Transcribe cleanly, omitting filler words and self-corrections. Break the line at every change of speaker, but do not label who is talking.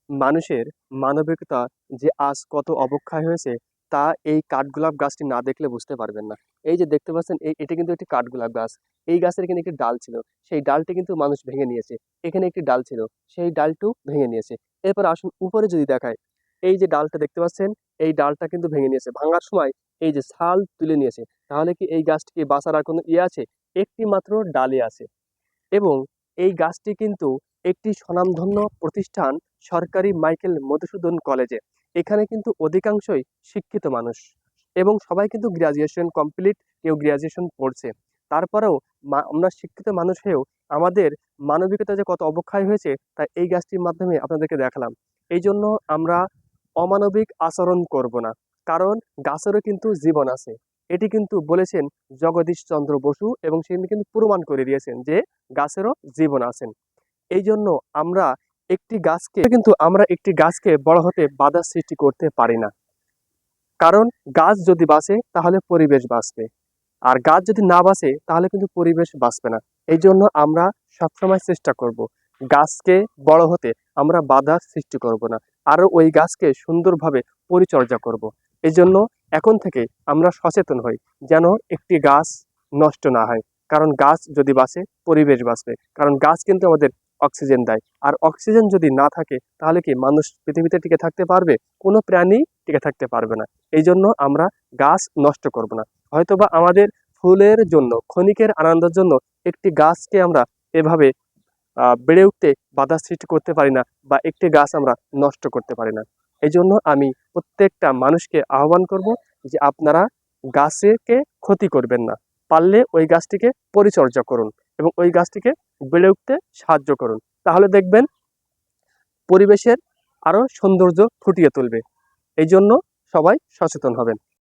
মানুষের মানবিকতা যে আজ কত অবক্ষয় হয়েছে তা এই কাঠগোলাপ গাছটি না দেখলে বুঝতে পারবেন না। এই যে দেখতে পাচ্ছেন এটা কিন্তু একটি কাঠগোলাপ গাছ। এই গাছের এখানে একটি ডাল ছিল, সেই ডালটি কিন্তু মানুষ ভেঙে নিয়েছে। এখানে একটি ডাল ছিল, সেই ডালটু ভেঙে নিয়েছে। এরপর আসুন উপরে যদি দেখায়, এই যে ডালটা দেখতে পাচ্ছেন, এই ডালটা কিন্তু ভেঙে নিয়েছে। ভাঙার সময় এই যে ছাল তুলে নিয়েছে। তাহলে কি এই গাছটিকে বাঁচার আর কোনো ইয়ে আছে? একটি মাত্র ডালে আছে। এবং এই গাছটি কিন্তু একটি স্বনামধন্য প্রতিষ্ঠান, সরকারি মাইকেল মধুসূদন কলেজে। এখানে কিন্তু অধিকাংশই শিক্ষিত মানুষ এবং সবাই কিন্তু গ্রাজুয়েশন কমপ্লিট, কেউ গ্রাজুয়েশন পড়ছে। তারপরেও আমরা শিক্ষিত মানুষ হয়েও আমাদের মানবিকতা যে কত অবক্ষয় হয়েছে তা এই গাছটির মাধ্যমে আপনাদেরকে দেখালাম। এই জন্য আমরা অমানবিক আচরণ করব না, কারণ গাছেরও কিন্তু জীবন আছে। এটি কিন্তু বলেছেন জগদীশ চন্দ্র বসু, এবং তিনি কিন্তু প্রমাণ করে দিয়েছেন যে গাছেরও জীবন আছেন। এই জন্য আমরা একটি গাছকে বড় হতে বাধা সৃষ্টি করতে পারি না। কারণ গাছ যদি বাঁচে তাহলে পরিবেশ বাঁচবে, আর গাছ যদি না বাঁচে তাহলে কিন্তু পরিবেশ বাঁচবে না। এই জন্য আমরা সবসময় চেষ্টা করব গাছকে বড় হতে আমরা বাধার সৃষ্টি করব না, আরো ওই গাছকে সুন্দরভাবে পরিচর্যা করব। এই জন্য এখন থেকে আমরা সচেতন হই যেন একটি গাছ নষ্ট না হয়। কারণ গাছ যদি বাঁচে পরিবেশ বাঁচবে, কারণ গাছ কিন্তু আমাদের অক্সিজেন দেয়। আর অক্সিজেন যদি না থাকে তাহলে কি মানুষ পৃথিবীতে টিকে থাকতে পারবে? কোনো প্রাণী টিকে থাকতে পারবে না। এই জন্য আমরা গাছ নষ্ট করব না। হয়তোবা আমাদের ফুলের জন্য, ক্ষণিকের আনন্দের জন্য একটি গাছকে আমরা এভাবে বেড়ে উঠতে বাধা সৃষ্টি করতে পারি না, বা একটি গাছ আমরা নষ্ট করতে পারি না। এই জন্য আমি প্রত্যেকটা মানুষকে আহ্বান করব যে আপনারা গাছকে ক্ষতি করবেন না, পারলে ওই গাছটিকে পরিচর্যা করুন এবং ওই গাছটিকে বেড়ে উঠতে সাহায্য করুন। তাহলে দেখবেন পরিবেশের আরো সৌন্দর্য ফুটিয়ে তুলবে। এই জন্য সবাই সচেতন হবেন।